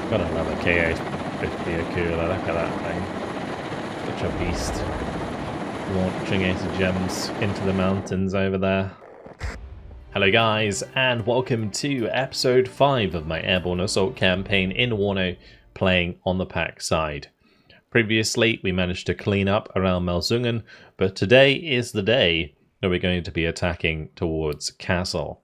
Got another KA-50 Akula, look at that thing. Such a beast. Launching its gems into the mountains over there. Hello guys, and welcome to episode 5 of my Airborne Assault campaign in WARNO, playing on the PACT side. Previously, we managed to clean up around Melsungen, but today is the day that we're going to be attacking towards Kassel.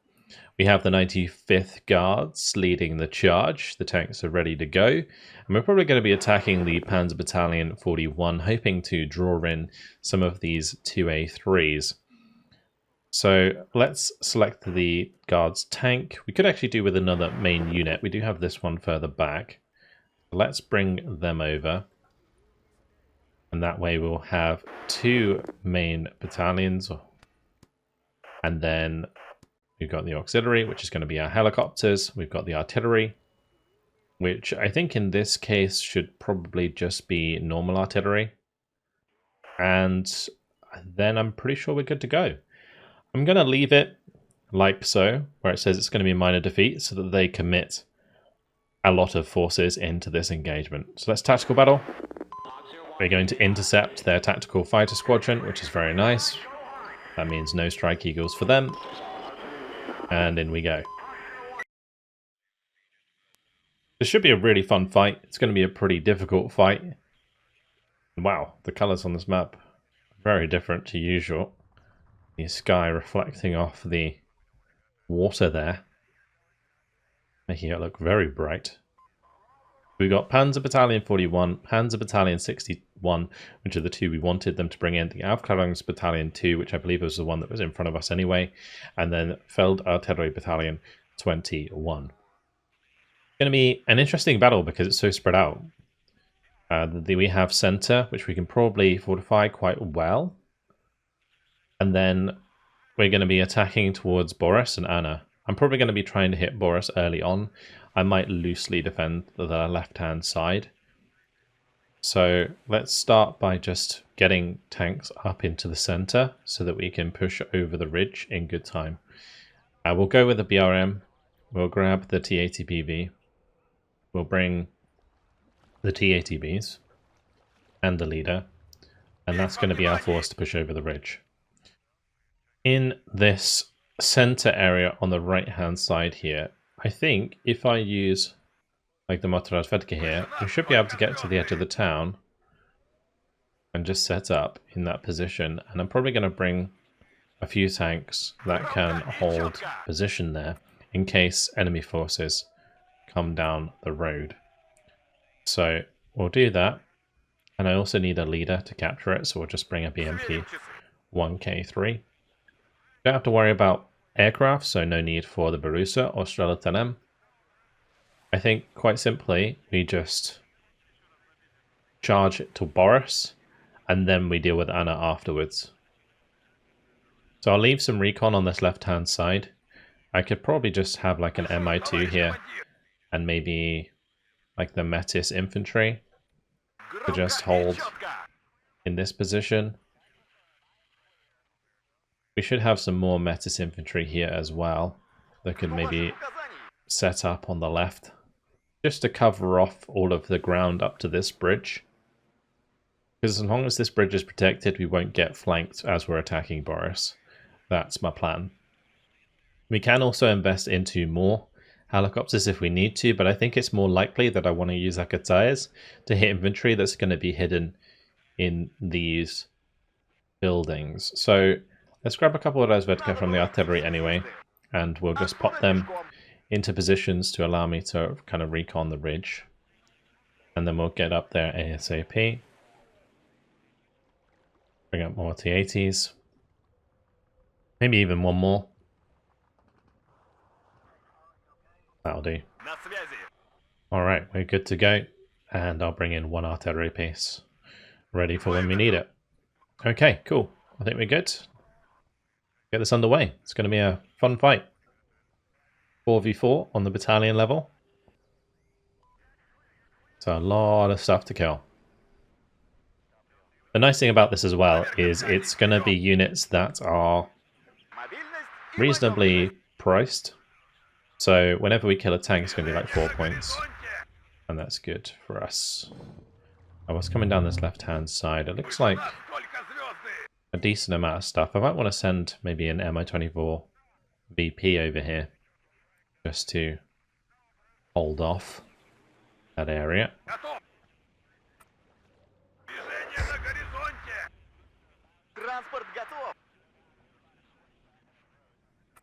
We have the 95th Guards leading the charge. The tanks are ready to go. And we're probably going to be attacking the Panzer Battalion 41, hoping to draw in some of these 2A3s. So let's select the Guards tank. We could actually do with another main unit. We do have this one further back. Let's bring them over. And that way we'll have 2 main battalions. And then we've got the auxiliary, which is going to be our helicopters. We've got the artillery, which I think in this case should probably just be normal artillery. And then I'm pretty sure we're good to go. I'm going to leave it like so, where it says it's going to be minor defeat, so that they commit a lot of forces into this engagement. So that's tactical battle. We're going to intercept their tactical fighter squadron, which is very nice. That means no strike eagles for them. And in we go. This should be a really fun fight. It's going to be a pretty difficult fight. Wow, the colours on this map are very different to usual. The sky reflecting off the water there, making it look very bright. We've got Panzer Battalion 41, Panzer Battalion 61, which are the 2 we wanted them to bring in, the Aufklärungs Battalion 2, which I believe was the one that was in front of us anyway, and then Feld Artillery Battalion 21. It's going to be an interesting battle because it's so spread out. We have center, which we can probably fortify quite well. And then we're going to be attacking towards Boris and Anna. I'm probably going to be trying to hit Boris early on. I might loosely defend the left-hand side. So let's start by just getting tanks up into the center so that we can push over the ridge in good time. We'll go with the BRM. We'll grab the T-80PV. We'll bring the T-80Bs and the leader. And that's going to be our force to push over the ridge. In this center area on the right-hand side here, I think if I use like the Motorradfedke here, we should be able to get to the edge of the town and just set up in that position. And I'm probably going to bring a few tanks that can hold position there in case enemy forces come down the road. So we'll do that. And I also need a leader to capture it, so we'll just bring a BMP 1K3. Don't have to worry about aircraft, so no need for the Barusa or Strela. I think quite simply we just charge it to Boris and then we deal with Anna afterwards. So I'll leave some recon on this left hand side. I could probably just have like an MI2 here and maybe like the Metis infantry to just hold in this position. We should have some more Metis infantry here as well that could maybe set up on the left just to cover off all of the ground up to this bridge. Because as long as this bridge is protected, we won't get flanked as we're attacking Boris. That's my plan. We can also invest into more helicopters if we need to, but I think it's more likely that I want to use Akatayas to hit infantry that's going to be hidden in these buildings. So let's grab a couple of Razvedka from the artillery anyway, and we'll just pop them into positions to allow me to kind of recon the ridge. And then we'll get up there ASAP. Bring up more T-80s. Maybe even one more. That'll do. Alright, we're good to go. And I'll bring in 1 artillery piece. Ready for when we need it. Okay, cool. I think we're good. Get this underway. It's going to be a fun fight. 4v4 on the battalion level. So a lot of stuff to kill. The nice thing about this as well is it's going to be units that are reasonably priced. So whenever we kill a tank, it's going to be like 4 points. And that's good for us. I was coming down this left-hand side. It looks like a decent amount of stuff. I might want to send maybe an MI-24 VP over here just to hold off that area.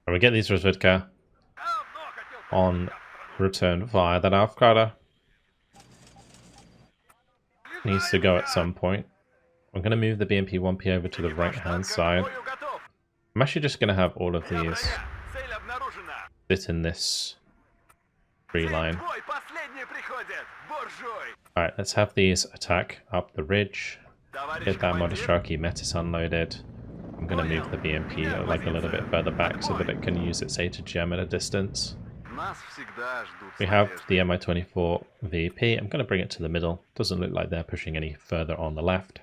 And we get these разведка on return via that Aufgabe. Needs to go at some point. I'm going to move the BMP-1P over to the right-hand side. I'm actually just going to have all of these sit in this tree line. Alright, let's have these attack up the ridge. Get that Modesharky Metis unloaded. I'm going to move the BMP like a little bit further back so that it can use its ATGM at a distance. We have the Mi-24 VP. I'm going to bring it to the middle. Doesn't look like they're pushing any further on the left.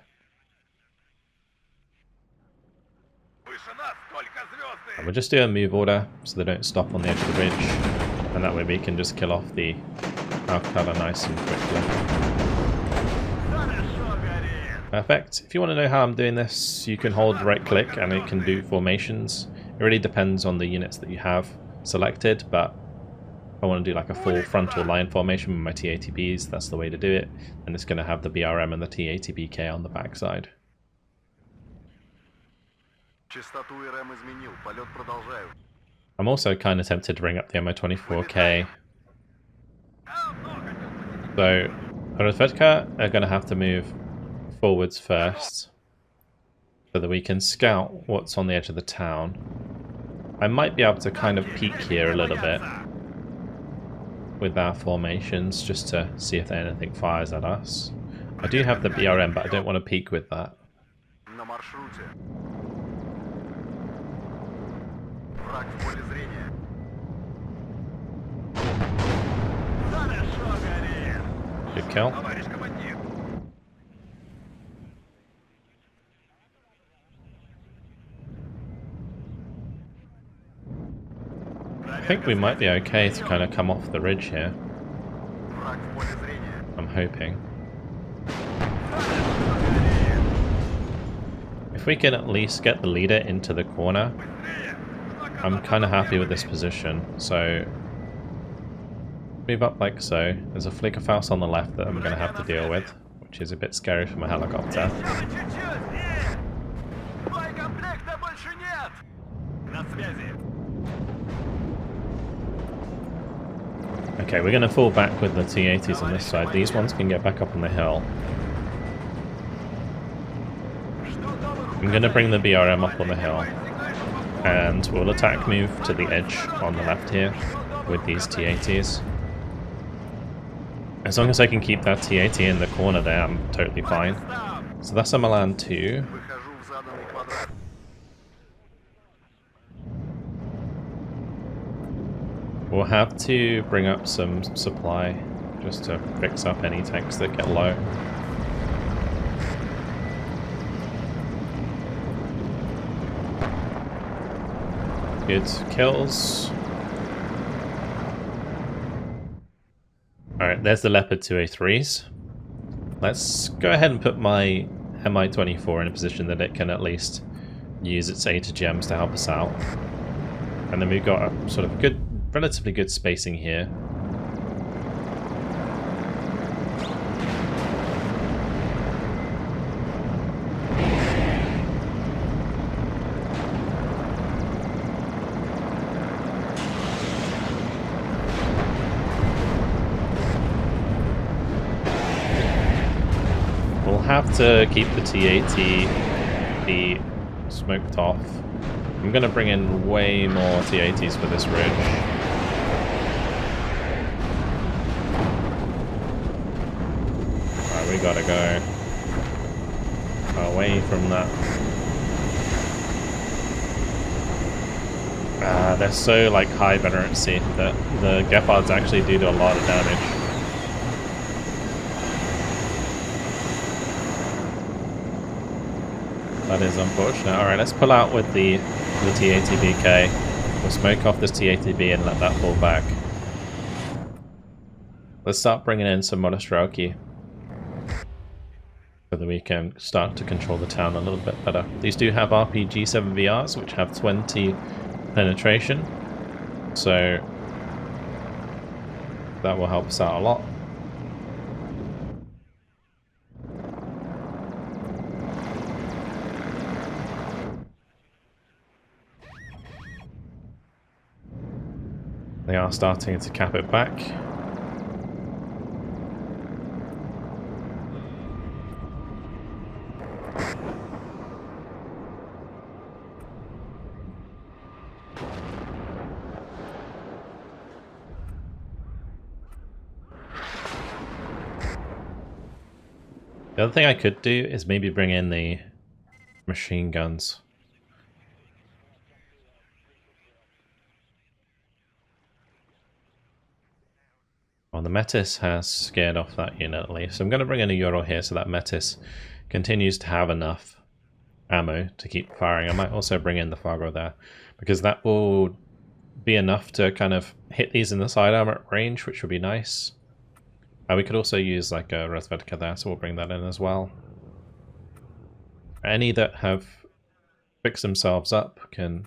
And we'll just do a move order so they don't stop on the edge of the ridge. And that way we can just kill off the Alcala nice and quickly. Perfect. If you want to know how I'm doing this, you can hold right click and it can do formations. It really depends on the units that you have selected, but if I want to do like a full frontal line formation with my TATBs, that's the way to do it. And it's going to have the BRM and the TATBK on the backside. I'm also kind of tempted to bring up the Mi-24K. So, Rozvedka are going to have to move forwards first so that we can scout what's on the edge of the town. I might be able to kind of peek here a little bit with our formations just to see if anything fires at us. I do have the BRM, but I don't want to peek with that. Good kill. I think we might be okay to kind of come off the ridge here. I'm hoping. If we can at least get the leader into the corner, I'm kind of happy with this position. So move up like so. There's a Flickerfaust on the left that I'm going to have to deal with, which is a bit scary from a helicopter. Okay, we're going to fall back with the T-80s on this side. These ones can get back up on the hill. I'm going to bring the BRM up on the hill. And we'll attack move to the edge on the left here with these T-80s. As long as I can keep that T-80 in the corner there, I'm totally fine. So that's a Milan 2. We'll have to bring up some supply just to fix up any tanks that get low. Good kills. Alright, there's the Leopard 2A3s. Let's go ahead and put my Mi-24 in a position that it can at least use its ATGMs to help us out. And then we've got a sort of good, relatively good spacing here. We'll have to keep the T-80 smoked off. I'm going to bring in way more T-80s for this ridge. We gotta go away from that. They're so like high veterancy that the Gepards actually do a lot of damage. That is unfortunate. Alright, let's pull out with the T-80BK. We'll smoke off this T-80B and let that fall back. let's start bringing in some Monostrelki so that we can start to control the town a little bit better. These do have RPG-7 VRs, which have 20 penetration, so that will help us out a lot. They are starting to cap it back. The other thing I could do is maybe bring in the machine guns. Well, the Metis has scared off that unit at least. So I'm going to bring in a Euro here so that Metis continues to have enough ammo to keep firing. I might also bring in the Fargo there, because that will be enough to kind of hit these in the sidearm at range, which would be nice. We could also use like a Razvedka there, so we'll bring that in as well. Any that have fixed themselves up can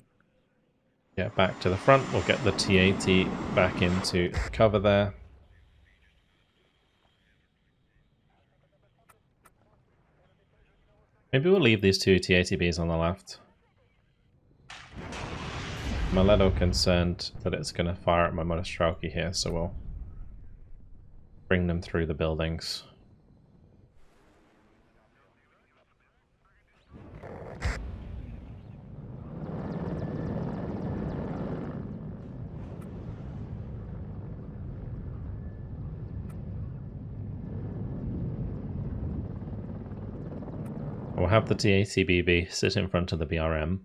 get back to the front. We'll get the T-80 back into cover there. Maybe we'll leave these two T-80Bs on the left. I'm a little concerned that it's going to fire at my Monostrelki here, so we'll bring them through the buildings. We'll have the T-80BB sit in front of the BRM.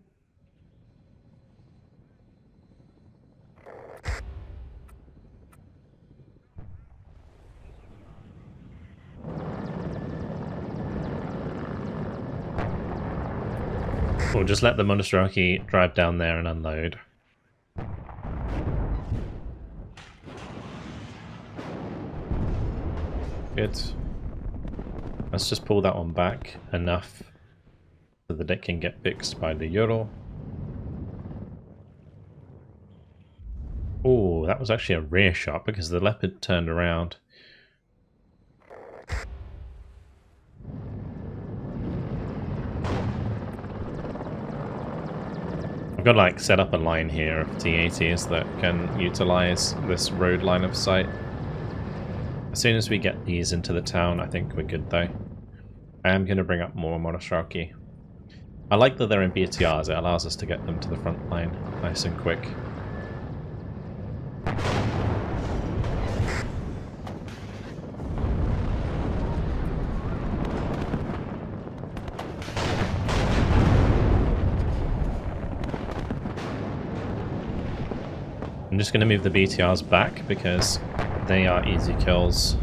We'll just let the Monostrelki drive down there and unload. Good. Let's just pull that one back enough so that it can get fixed by the Euro. Oh, that was actually a rear shot because the Leopard turned around. I've got to like set up a line here of T-80s that can utilize this road line of sight. As soon as we get these into the town, I think we're good though. I am going to bring up more Monostrelki. I like that they're in BTRs, it allows us to get them to the front line nice and quick. I'm just going to move the BTRs back because they are easy kills.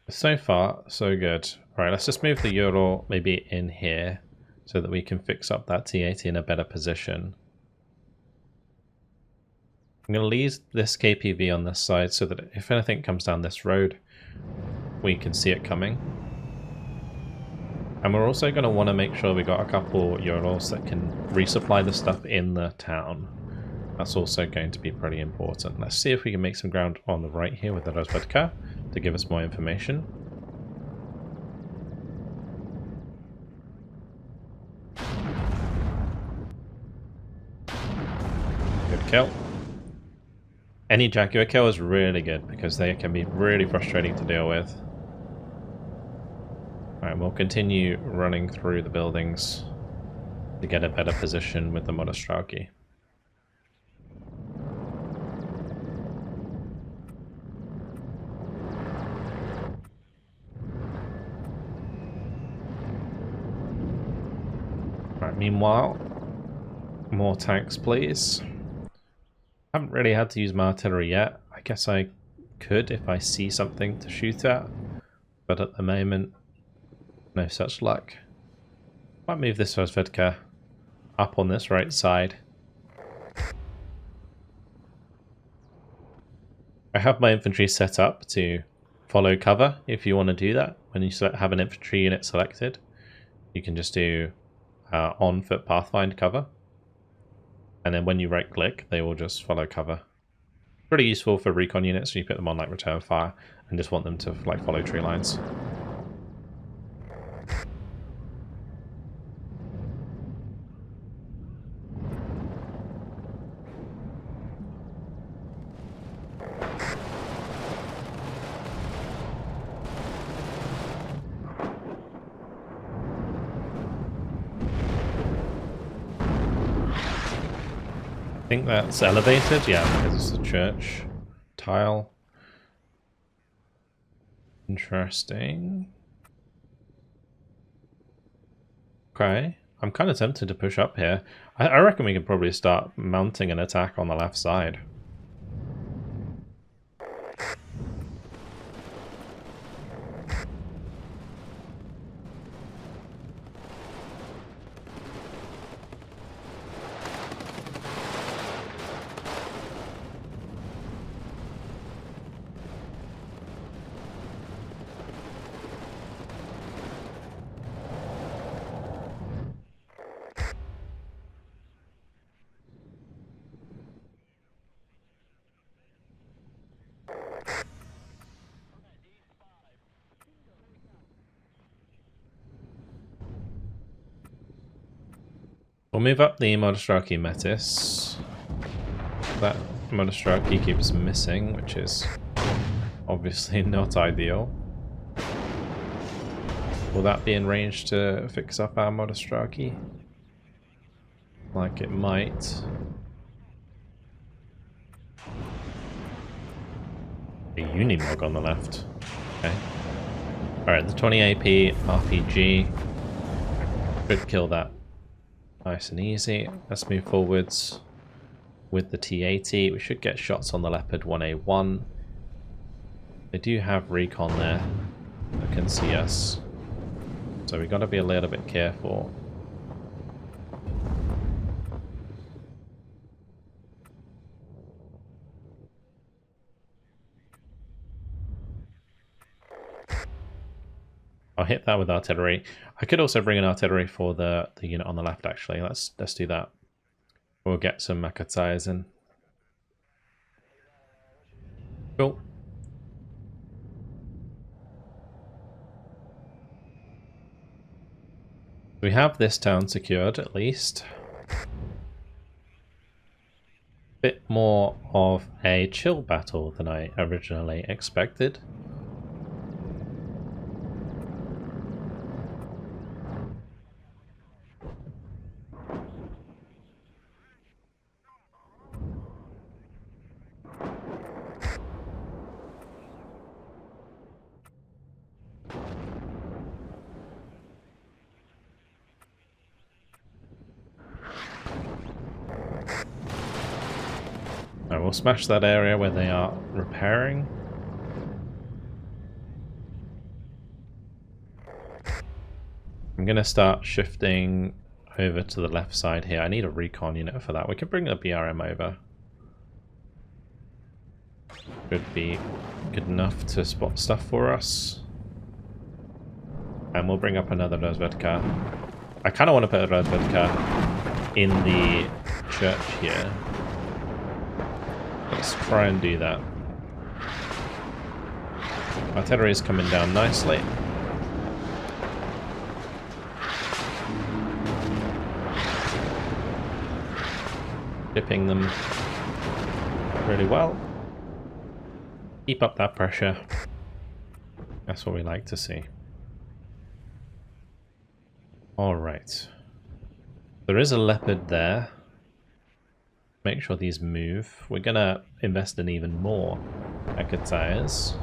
So far, so good. Alright, let's just move the Euro maybe in here so that we can fix up that T-80 in a better position. I'm going to leave this KPV on this side so that if anything comes down this road, we can see it coming. And we're also going to want to make sure we got a couple Euros that can resupply the stuff in the town. That's also going to be pretty important. Let's see if we can make some ground on the right here with the Razvedka to give us more information. Good kill. Any Jaguar kill is really good because they can be really frustrating to deal with. Alright, we'll continue running through the buildings to get a better position with the Monostrelki. Right, meanwhile, more tanks please. Haven't really had to use my artillery yet. I guess I could if I see something to shoot at, but at the moment, no such luck. Might move this Razvedka up on this right side. I think I have my infantry set up to follow cover if you want to do that. When you have an infantry unit selected, you can just do on foot pathfind cover. And then when you right click, they will just follow cover. Pretty useful for recon units when you put them on like return fire and just want them to like follow tree lines. I think that's elevated, yeah, because it's a church tile. Interesting. Okay, I'm kind of tempted to push up here. I reckon we could probably start mounting an attack on the left side. We'll move up the Monostraki Metis. That Monostraki keeps missing, which is obviously not ideal. Will that be in range to fix up our Monostraki? Like it might. A Unimog on the left. Okay. Alright, the 20 AP RPG should kill that nice and easy. Let's move forwards with the T80. We should get shots on the Leopard 1A1. They do have recon there that can see us, so we got to be a little bit careful. I'll hit that with artillery. I could also bring an artillery for the unit on the left, actually. Let's do that. We'll get some Makatsais in. Cool. We have this town secured, at least. Bit more of a chill battle than I originally expected. I will smash that area where they are repairing. I'm going to start shifting over to the left side here. I need a recon unit for that. We could bring the BRM over. Should be good enough to spot stuff for us. And we'll bring up another Rozvedka. I kind of want to put a Rozvedka in the church here. Let's try and do that. Artillery is coming down nicely. Dipping them really well. Keep up that pressure. That's what we like to see. Alright. There is a leopard there. Make sure these move. We're gonna invest in even more Makatsais.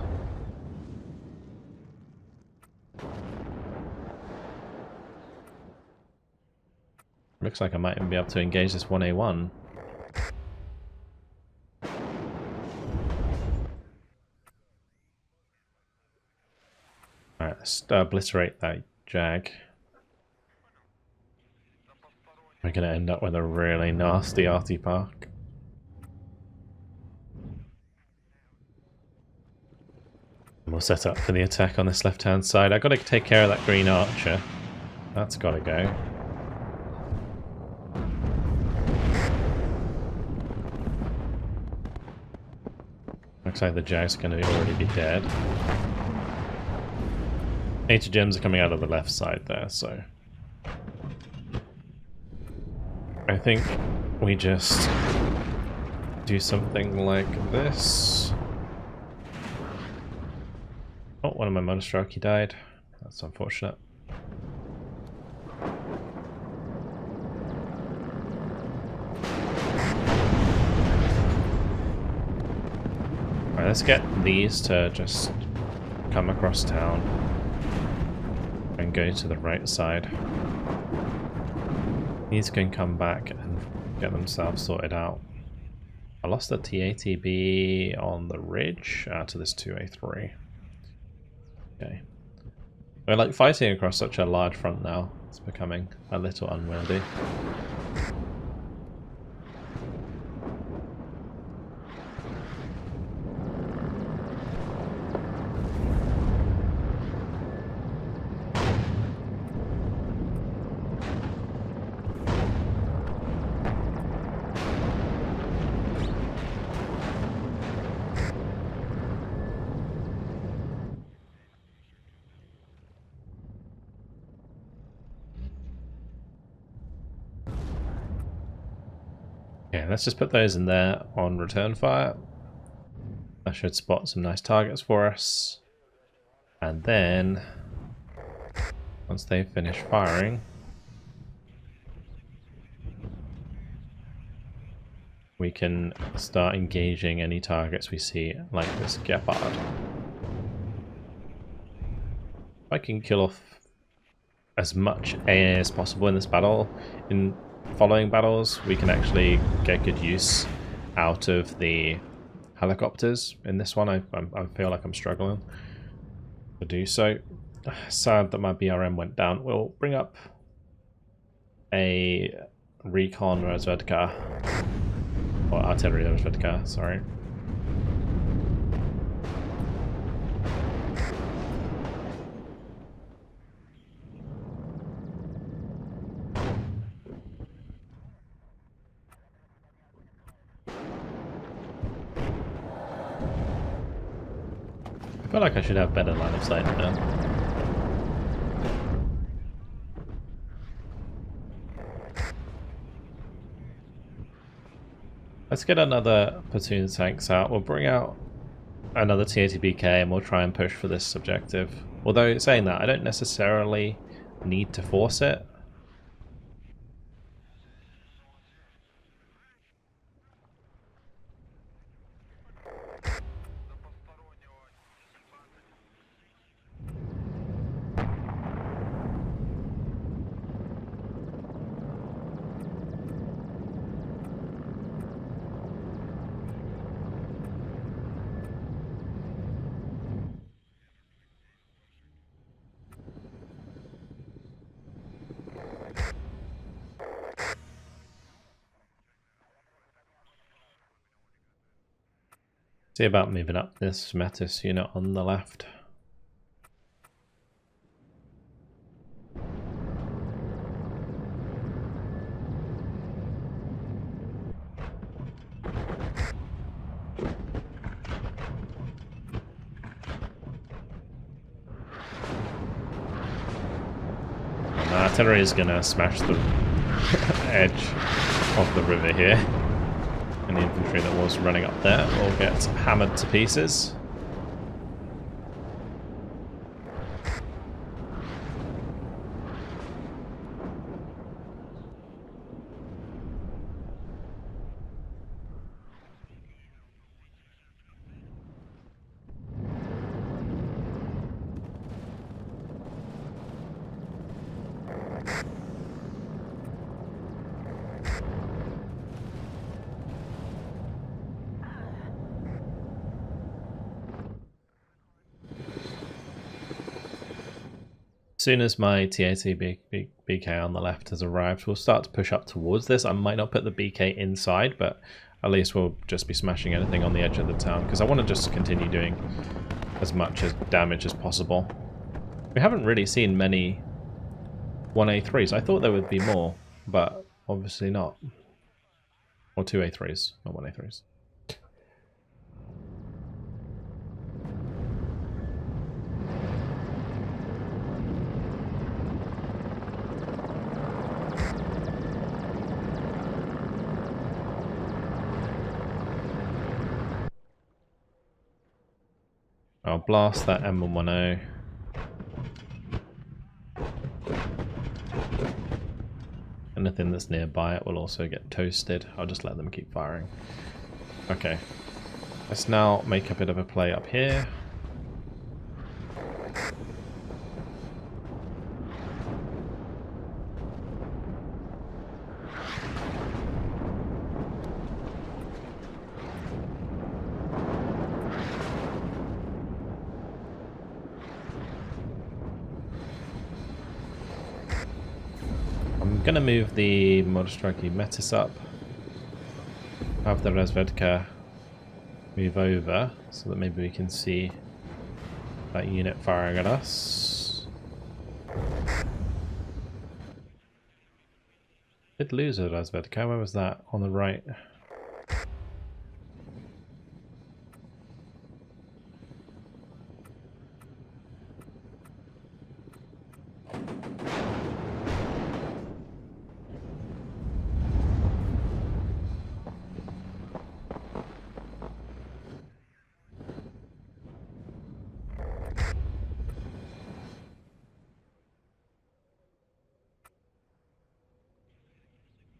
Looks like I might even be able to engage this 1A1. Alright, let's obliterate that Jag. We're going to end up with a really nasty arty park. We'll set up for the attack on this left-hand side. I've got to take care of that green archer. That's got to go. Looks like the Jag's going to already be dead. 80 gems are coming out of the left side there, so... I think we just do something like this. Oh, one of my Monostraki died. That's unfortunate. Alright, let's get these to just come across town and go to the right side. These can come back and get themselves sorted out. I lost the TATB on the ridge to this 2A3. Okay. We're like fighting across such a large front now. It's becoming a little unwieldy. Okay, let's just put those in there on return fire. That should spot some nice targets for us. And then, once they finish firing, we can start engaging any targets we see, like this Gepard. If I can kill off as much AA as possible in this battle, in following battles, we can actually get good use out of the helicopters. In this one, I feel like I'm struggling to do so. Sad that my BRM went down. We'll bring up a recon Rozvedka, or artillery Rozvedka, sorry. I feel like I should have better line of sight now. Let's get another platoon of tanks out. We'll bring out another TATBK and we'll try and push for this objective. Although, saying that, I don't necessarily need to force it. See about moving up this Metis unit on the left. And the artillery is going to smash the edge of the river here. And the infantry that was running up there will get hammered to pieces. As soon as my TATBK on the left has arrived, we'll start to push up towards this. I might not put the BK inside, but at least we'll just be smashing anything on the edge of the town, because I want to just continue doing as much as damage as possible. We haven't really seen many 1A3s. I thought there would be more, but obviously not. Or 2A3s, not 1A3s. I'll blast that M110. Anything that's nearby it will also get toasted. I'll just let them keep firing. Okay. Let's now make a bit of a play up here. I'm going to move the Modostraki Metis up, have the Razvedka move over so that maybe we can see that unit firing at us. Did lose a Razvedka, where was that? On the right.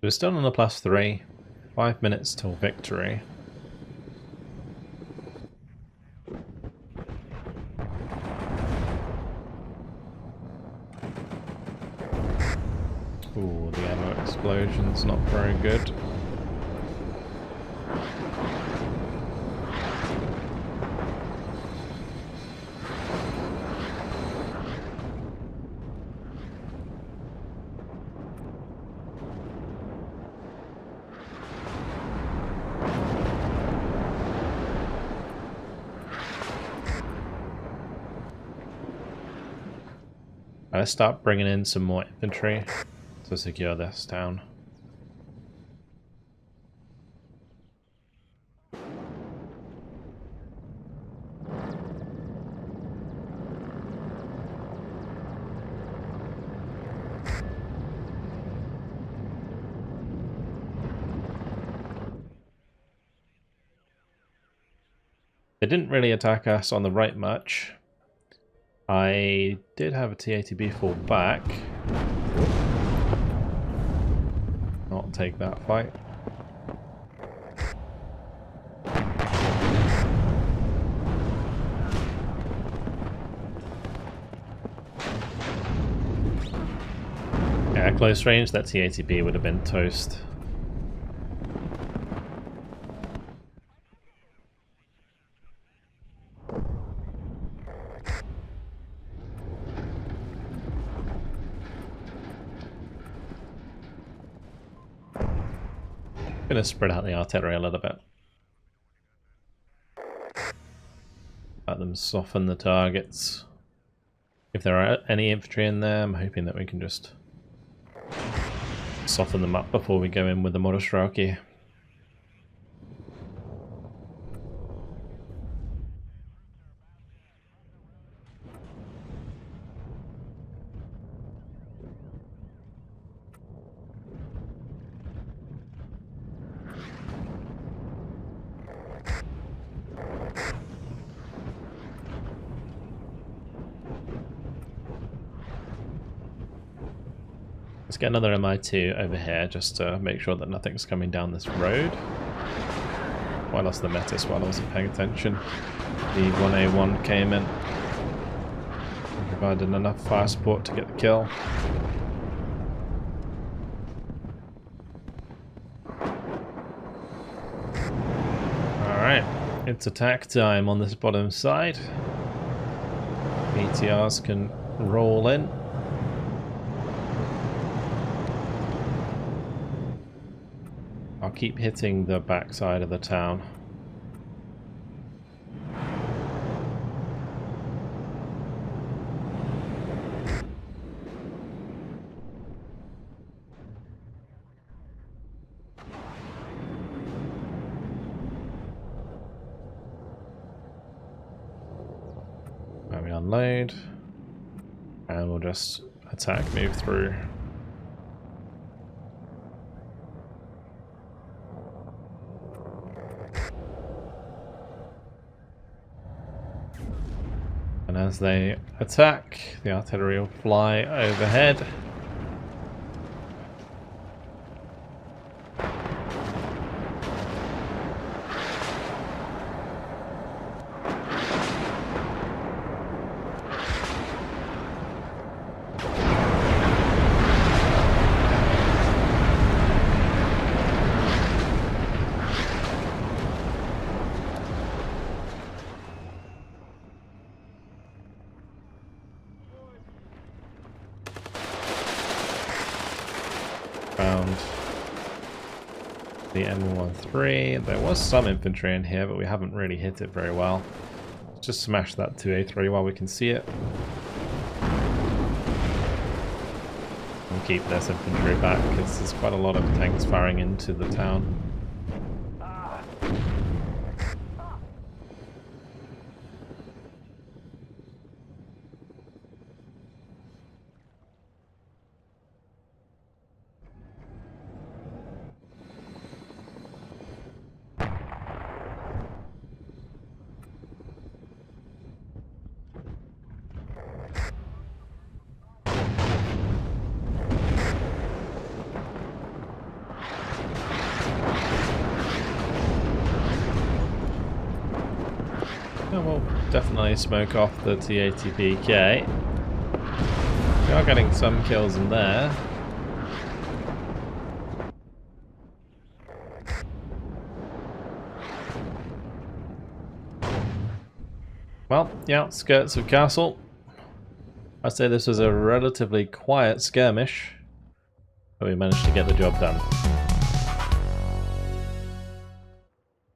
We're still on a +3. 5 minutes till victory. Ooh, the ammo explosion's not very good. Let's start bringing in some more infantry to secure this town. They didn't really attack us on the right much. I did have a T-80B fall back. Not take that fight. Yeah, close range, that T-80B would have been toast. Going to spread out the artillery a little bit. Let them soften the targets. If there are any infantry in there, I'm hoping that we can just soften them up before we go in with the Modostraki. Let's get another MI2 over here just to make sure that nothing's coming down this road. Oh, I lost the Metis while I wasn't paying attention. The 1A1 came in and provided enough fire support to get the kill. Alright, it's attack time on this bottom side. BTRs can roll in. I'll keep hitting the back side of the town. Right, we unload. And we'll just attack, move through. And as they attack, the artillery will fly overhead. Found the M13. There was some infantry in here, but we haven't really hit it very well. Let's just smash that 2A3 while we can see it. And keep this infantry back, because there's quite a lot of tanks firing into the town. We'll definitely smoke off the TATPK. We are getting some kills in there. Well, the outskirts of Kassel. I'd say this was a relatively quiet skirmish, but we managed to get the job done.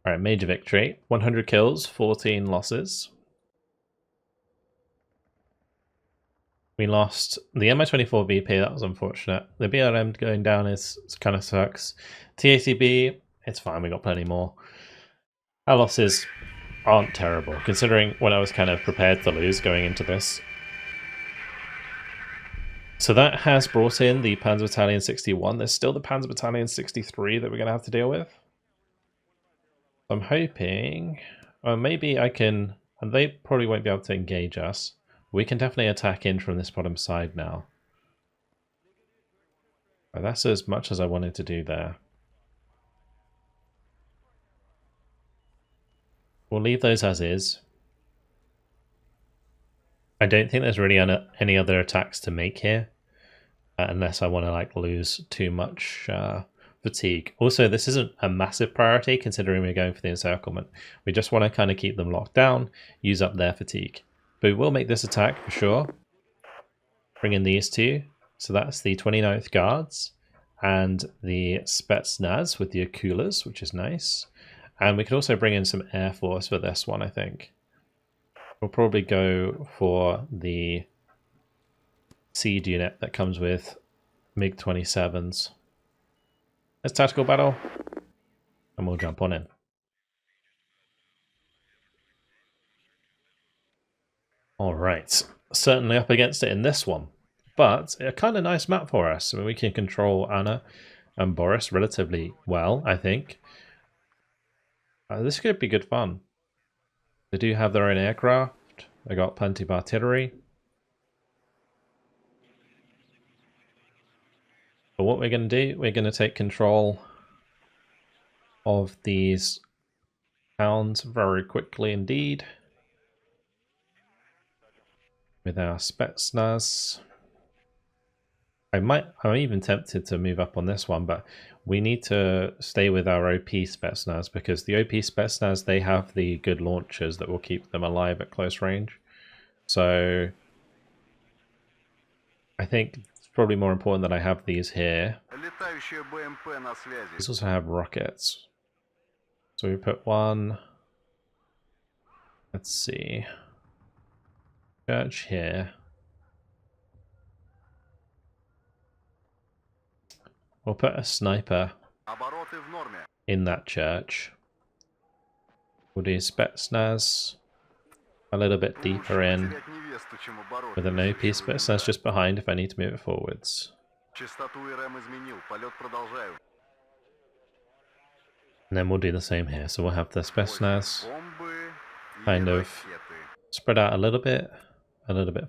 Alright, major victory. 100 kills, 14 losses. We lost the Mi-24 BP, that was unfortunate. The BRM going down is kind of sucks. TACB, it's fine, we got plenty more. Our losses aren't terrible, considering what I was kind of prepared to lose going into this. So that has brought in the Panzer Battalion 61. There's still the Panzer Battalion 63 that we're going to have to deal with. I'm hoping, or maybe I can, and they probably won't be able to engage us. We can definitely attack in from this bottom side now. But that's as much as I wanted to do there. We'll leave those as is. I don't think there's really any other attacks to make here, unless I want to like lose too much fatigue. Also, this isn't a massive priority considering we're going for the encirclement. We just want to kind of keep them locked down, use up their fatigue. But we will make this attack for sure. Bring in these two. So that's the 29th Guards and the Spetsnaz with the Akulas, which is nice. And we could also bring in some Air Force for this one, I think. We'll probably go for the siege unit that comes with MiG-27s. Let's tactical battle, and we'll jump on in. Alright, certainly up against it in this one, but a kind of nice map for us. I mean, we can control Anna and Boris relatively well, I think. This could be good fun. They do have their own aircraft, they got plenty of artillery. But what we're going to do, we're going to take control of these towns very quickly indeed. With our Spetsnaz. I'm even tempted to move up on this one, but we need to stay with our OP Spetsnaz because the OP Spetsnaz, they have the good launchers that will keep them alive at close range. So I think it's probably more important that I have these here. These also have rockets. So we put one, let's see, church here. We'll put a sniper in that church. We'll do Spetsnaz a little bit deeper in with an OP Spetsnaz just behind if I need to move it forwards. And then we'll do the same here. So we'll have the Spetsnaz kind of spread out a little bit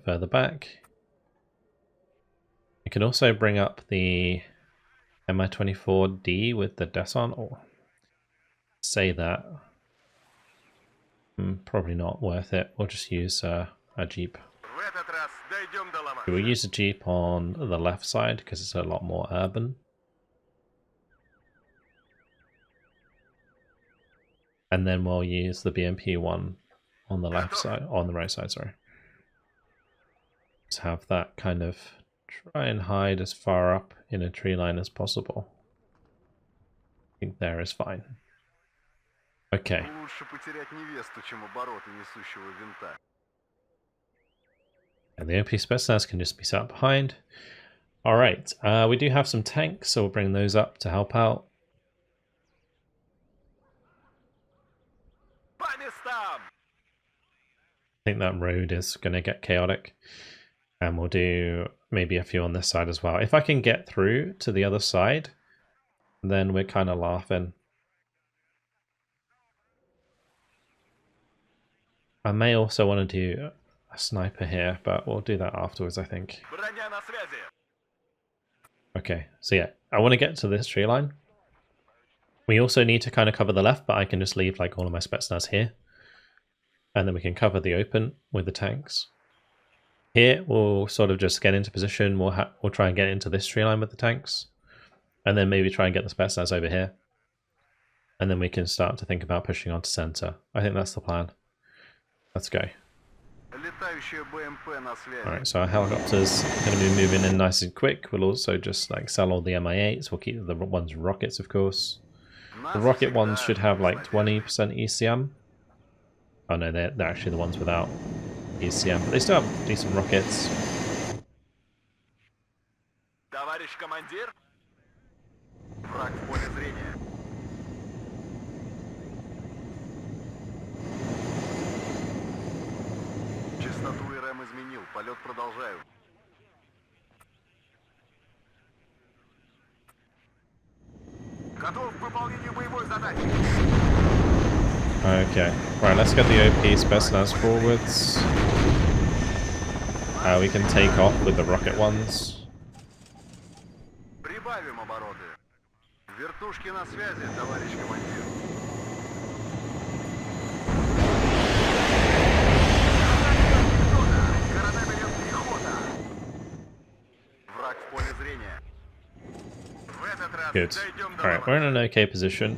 further back. You can also bring up the Mi-24D with the descent, or say that. Probably not worth it. We'll just use a Jeep. We'll use a Jeep on the left side because it's a lot more urban. And then we'll use the BMP one on the left side, on the right side, sorry. Just have that kind of try and hide as far up in a tree line as possible. I think there is fine. Okay. And the OP Spetsnaz can just be sat behind. Alright, we do have some tanks, so we'll bring those up to help out. I think that road is going to get chaotic. And we'll do maybe a few on this side as well. If I can get through to the other side, then we're kind of laughing. I may also want to do a sniper here, but we'll do that afterwards, I think. Okay, so yeah, I want to get to this tree line. We also need to kind of cover the left, but I can just leave like all of my Spetsnaz here. And then we can cover the open with the tanks. Here, we'll sort of just get into position. We'll try and get into this tree line with the tanks. And then maybe try and get the Spetsnaz over here. And then we can start to think about pushing on to center. I think that's the plan. Let's go. Alright, so our helicopter's going to be moving in nice and quick. We'll also just like sell all the Mi-8s. We'll keep the ones rockets, of course. The rocket ones should have like 20% ECM. Oh no, they're actually the ones without ECM, but they still have decent rockets. Okay, right, let's get the OP Spetsnaz forwards. We can take off with the rocket ones. Good. Alright, we're in an okay position.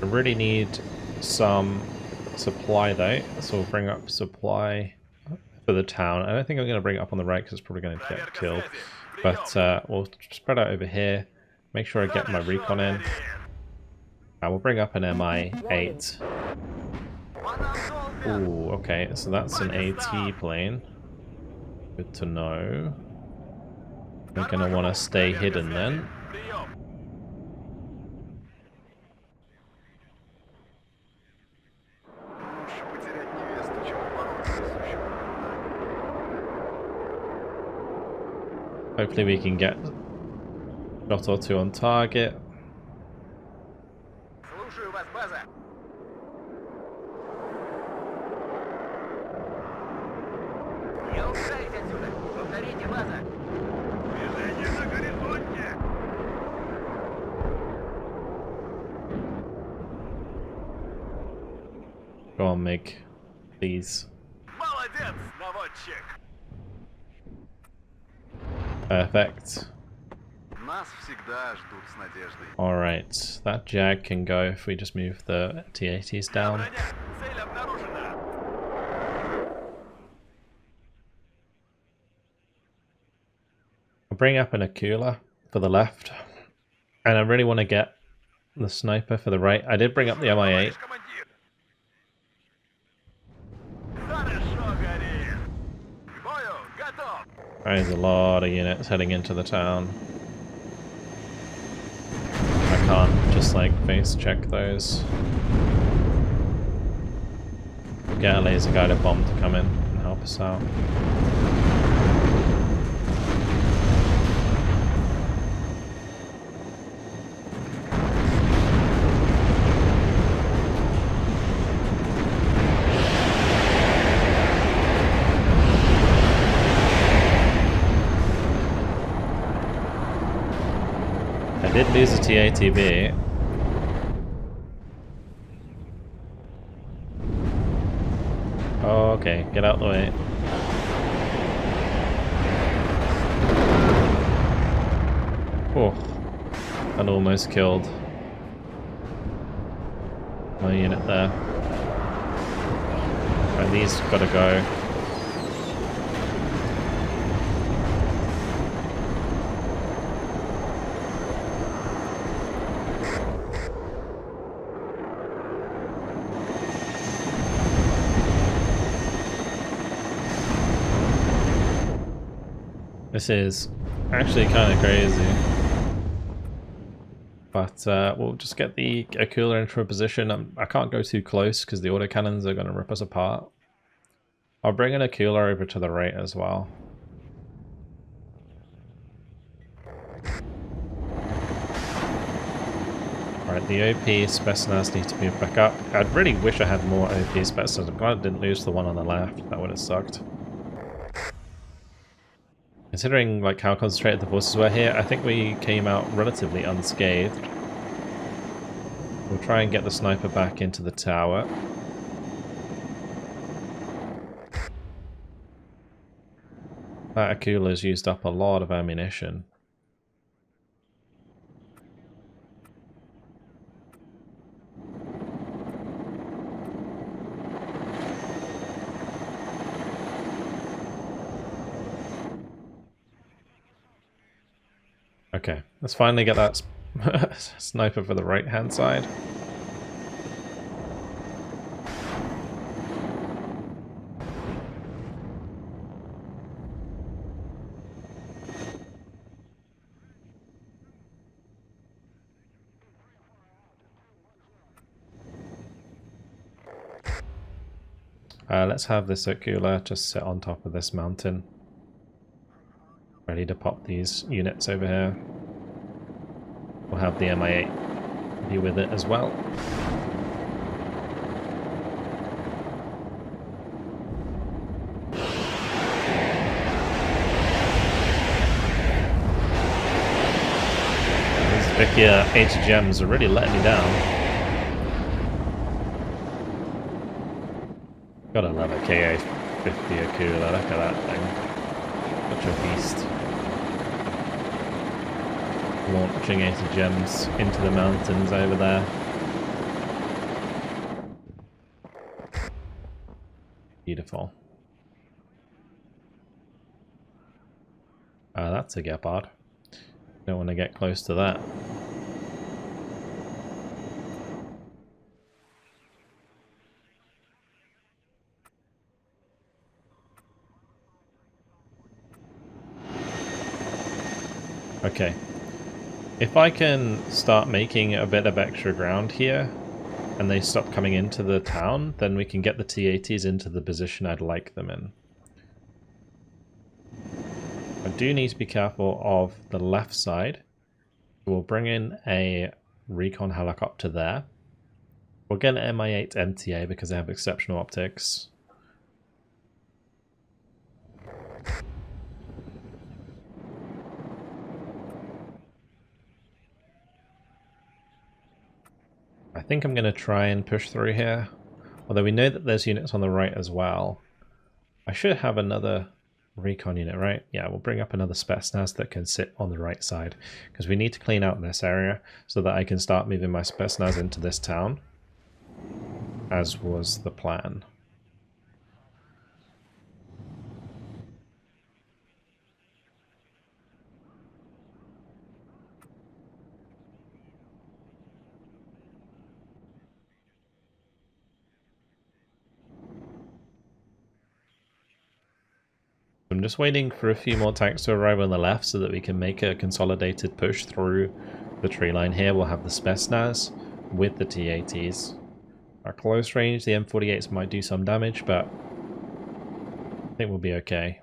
I really need some supply though, so we'll bring up supply for the town. I don't think I'm going to bring it up on the right because it's probably going to get killed. But we'll spread out over here, make sure I get my recon in. We'll bring up an Mi-8. Ooh, okay, so that's an AT plane. Good to know. We're going to want to stay hidden then. Hopefully we can get a shot or two on target. Go on, Mig. Please. Perfect. Alright, that Jag can go if we just move the T-80s down. I'll bring up an Akula for the left. And I really want to get the sniper for the right. I did bring up the Mi-8. There's a lot of units heading into the town. I can't just like face check those. get a laser guided bomb to come in and help us out. I did lose a TATB. Oh, okay, get out the way. Oh, and almost killed my unit there. And these gotta go. This is actually kind of crazy, but we'll just get the cooler into a position. I can't go too close because the autocannons are going to rip us apart. I'll bring in a cooler over to the right as well. Alright, the OP Spetsnaz need to move back up. I'd really wish I had more OP Spetsnaz. I'm glad I didn't lose the one on the left. That would have sucked. Considering like how concentrated the forces were here, I think we came out relatively unscathed. We'll try and get the sniper back into the tower. That Akula's used up a lot of ammunition. Okay, let's finally get that sniper for the right-hand side. Let's have this circular just sit on top of this mountain. Ready to pop these units over here. We'll have the Mi-8 be with it as well. These Vicky HGMs are really letting me down. Gotta love a KA-50 Akula, look at that thing. Such a beast. Launching 80 gems into the mountains over there. Beautiful. That's a Gepard. Don't want to get close to that. Okay. If I can start making a bit of extra ground here, and they stop coming into the town, then we can get the T-80s into the position I'd like them in. I do need to be careful of the left side. We'll bring in a recon helicopter there. We'll get an Mi-8 MTA because they have exceptional optics. I think I'm going to try and push through here, although we know that there's units on the right as well. I should have another recon unit, right? Yeah, we'll bring up another Spetsnaz that can sit on the right side, because we need to clean out this area so that I can start moving my Spetsnaz into this town, as was the plan. I'm just waiting for a few more tanks to arrive on the left so that we can make a consolidated push through the tree line here. We'll have the Spetsnaz with the T-80s. At close range, the M48s might do some damage, but I think we'll be okay.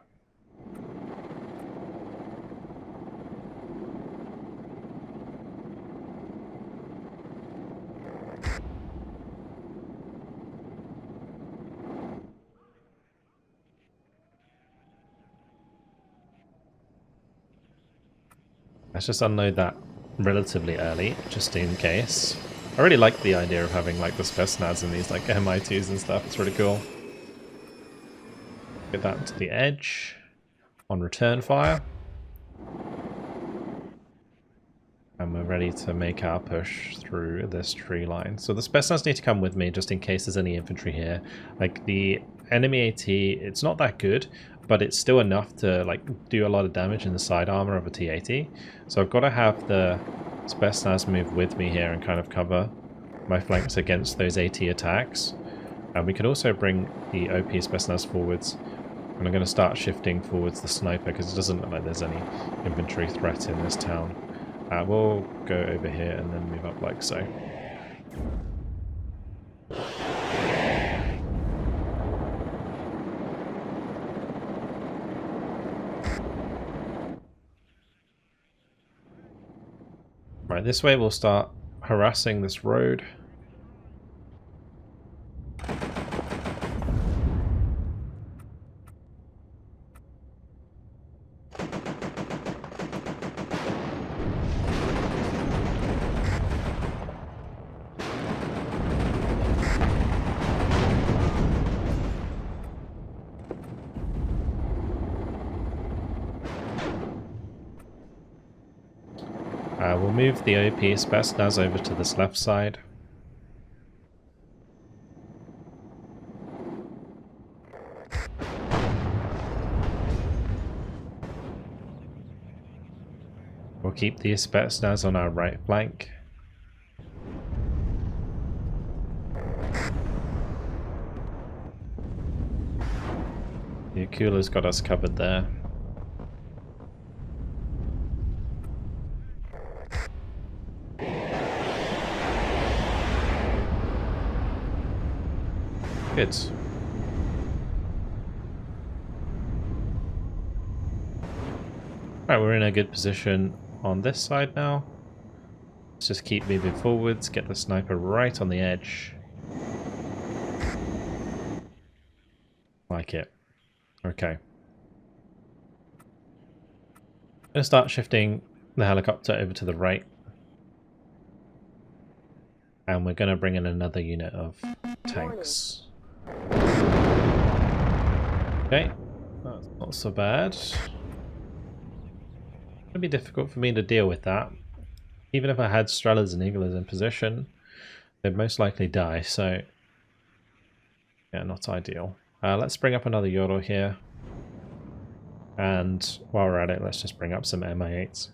Let's just unload that relatively early, just in case. I really like the idea of having like the Spetsnaz in these like MI2s and stuff. It's really cool. Get that to the edge on return fire. And we're ready to make our push through this tree line. So the Spetsnaz need to come with me just in case there's any infantry here. Like the enemy AT, it's not that good, but it's still enough to like do a lot of damage in the side armor of a T-80. So I've got to have the Spetsnaz move with me here and kind of cover my flanks against those AT attacks. And we could also bring the OP Spetsnaz forwards. And I'm going to start shifting forwards the sniper because it doesn't look like there's any infantry threat in this town. We'll go over here and then move up like so. Right, this way we'll start harassing this road. We'll move the OP Spetsnaz over to this left side. We'll keep the Spetsnaz on our right flank. The Akula's got us covered there. Good. Right, we're in a good position on this side now. Let's just keep moving forwards, get the sniper right on the edge. Like it. Okay. I'm going to start shifting the helicopter over to the right. And we're going to bring in another unit of tanks. Okay, that's not so bad. It's going to be difficult for me to deal with that. Even if I had Strellas and Eagles in position, they'd most likely die, so yeah, not ideal. Let's bring up another Yoro here. And while we're at it, let's just bring up some MI8s.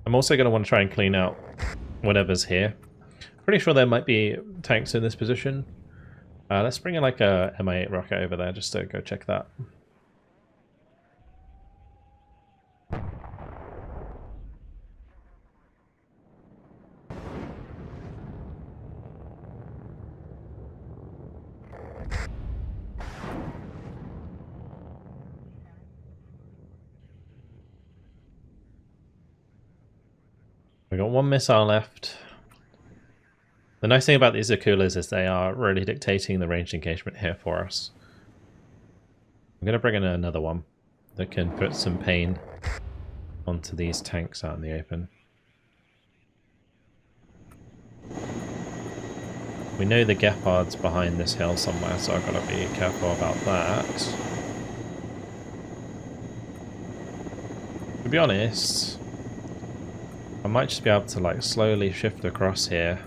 I'm also going to want to try and clean out whatever's here. Pretty sure there might be tanks in this position. Let's bring in like a Mi-8 rocket over there just to go check that. We got one missile left. The nice thing about these Akulas is they are really dictating the ranged engagement here for us. I'm going to bring in another one that can put some pain onto these tanks out in the open. We know the Gepard's behind this hill somewhere, so I've got to be careful about that. To be honest, I might just be able to like slowly shift across here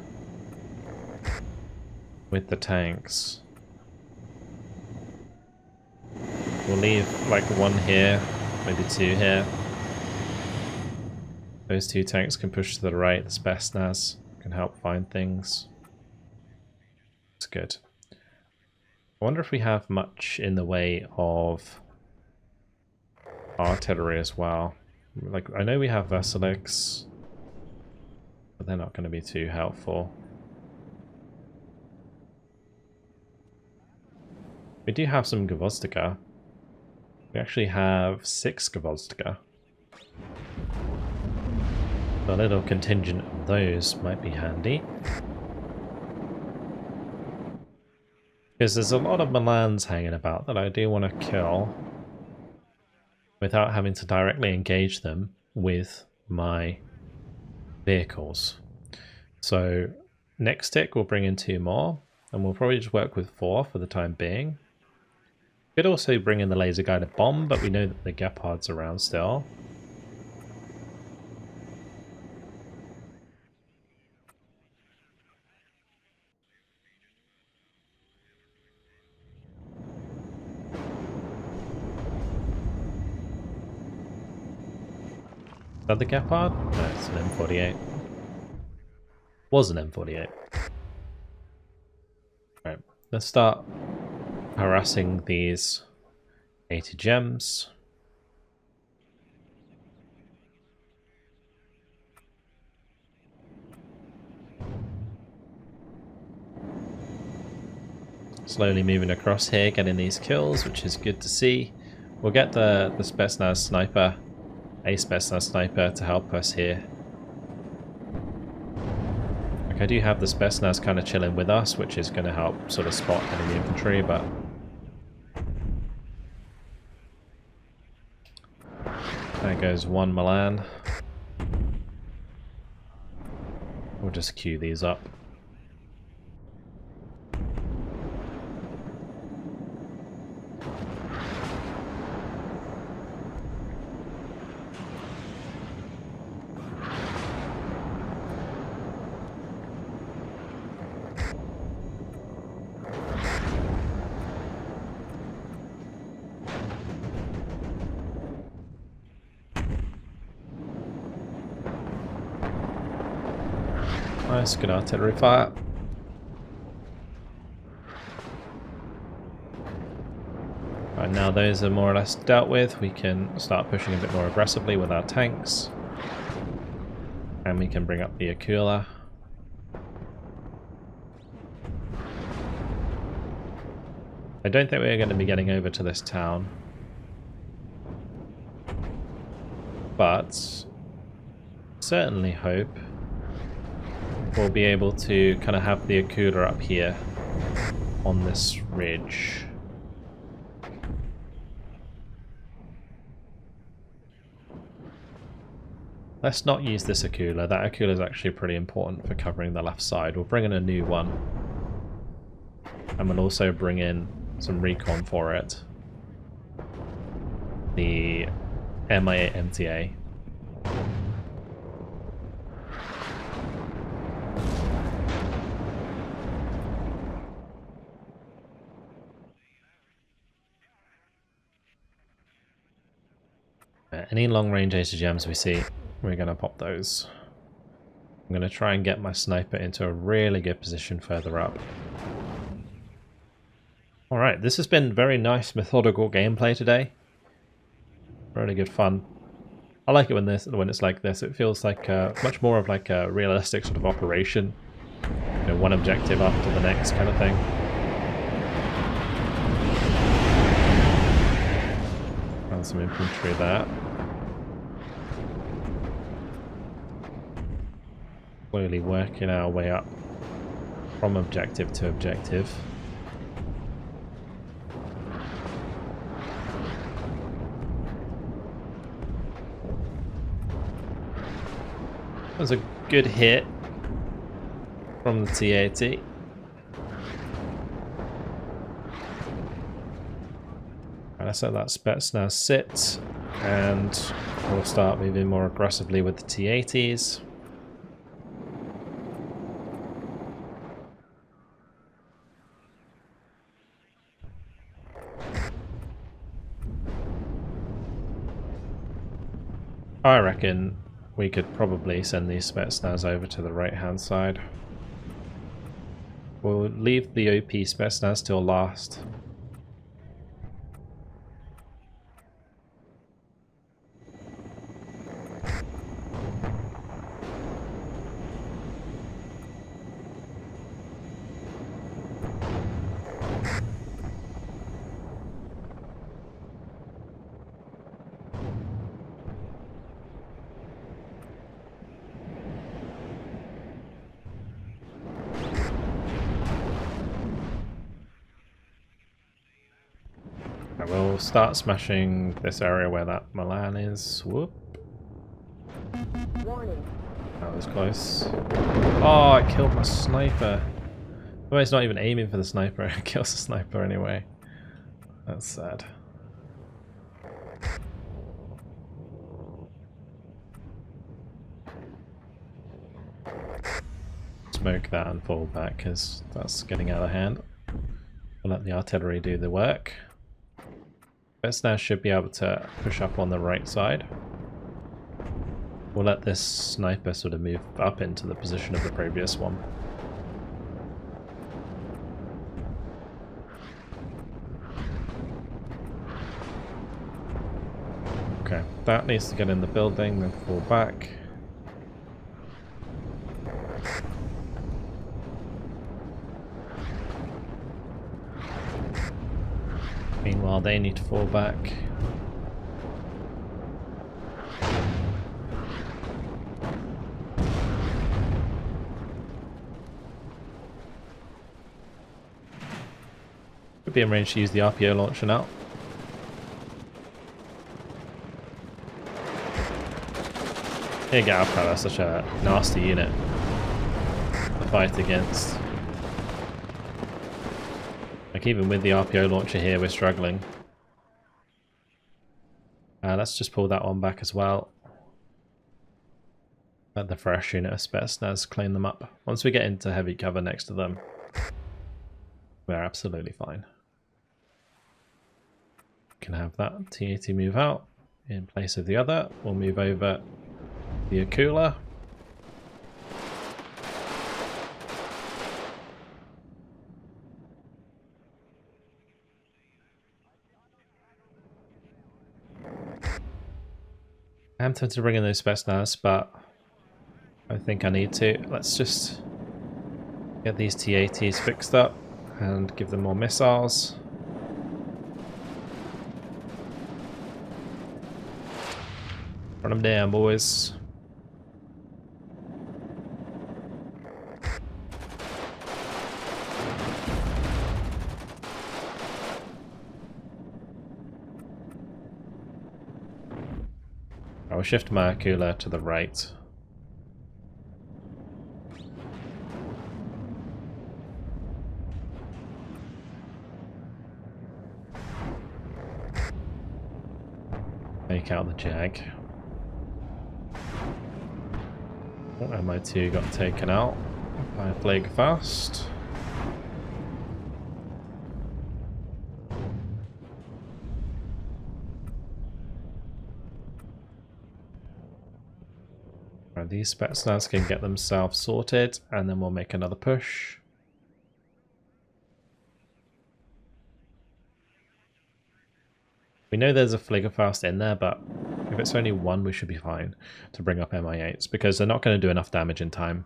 with the tanks. We'll leave like one here, maybe two here. Those two tanks can push to the right. The Spetsnaz can help find things. It's good. I wonder if we have much in the way of artillery as well. Like, I know we have Veselix, but they're not going to be too helpful. We do have some Gvozdyka. We actually have 6 Gvozdyka. A little contingent of those might be handy. Because there's a lot of Milans hanging about that I do want to kill without having to directly engage them with my vehicles. So next tick we'll bring in 2 more, and we'll probably just work with 4 for the time being. Could also bring in the laser guided bomb, but we know that the Gepard's around still. Is that the Gepard? No, it's an M48. Was an M48. Right, let's start harassing these 80 gems. Slowly moving across here, getting these kills, which is good to see. We'll get the Spetsnaz sniper, a Spetsnaz sniper, to help us here. Like, I do have the Spetsnaz kind of chilling with us, which is going to help sort of spot enemy infantry, but there goes 1 Milan. We'll just queue these up. Nice, good artillery fire. Right, now those are more or less dealt with, we can start pushing a bit more aggressively with our tanks. And we can bring up the Akula. I don't think we're going to be getting over to this town. But certainly hope we'll be able to kind of have the Akula up here on this ridge. Let's not use this Akula. That Akula is actually pretty important for covering the left side. We'll bring in a new one. And we'll also bring in some recon for it. The MIA MTA. Any long-range ATGMs we see, we're going to pop those. I'm going to try and get my sniper into a really good position further up. Alright, this has been very nice methodical gameplay today. Really good fun. I like it when it's like this. It feels like much more of like a realistic sort of operation. You know, one objective after the next kind of thing. And some infantry there. Slowly working our way up from objective to objective. That was a good hit from the T-80. Let's let that Spetsnaz sit, and we'll start moving more aggressively with the T-80s. I reckon we could probably send these Spetsnaz over to the right-hand side. We'll leave the OP Spetsnaz till last. I will start smashing this area where that Milan is. Whoop. Warning. That was close. Oh, it killed my sniper. Well, it's not even aiming for the sniper, it kills the sniper anyway. That's sad. Smoke that and fall back because that's getting out of hand. We'll let the artillery do the work. Best now should be able to push up on the right side. We'll let this sniper sort of move up into the position of the previous one. Okay, that needs to get in the building, then fall back. Meanwhile, they need to fall back. Could be arranged to use the RPO launcher now. Here, get Alpha, that's such a nasty unit to fight against. Like, even with the RPO launcher here, we're struggling. Let's just pull that one back as well. Let the fresh unit of Spetsnaz clean them up. Once we get into heavy cover next to them, we're absolutely fine. Can have that TAT move out in place of the other. We'll move over the Akula. I'm tempted to bring in those Spetsnaz, but I think I need to. Let's just get these TATs fixed up and give them more missiles. Run them down, boys. I will shift my Akula to the right. Take out the Jag. MO2 got taken out by a Plague Fast. Right, these Spetsnaz can get themselves sorted, and then we'll make another push. We know there's a Fliggerfast in there, but if it's only one, we should be fine to bring up MI8s, because they're not going to do enough damage in time.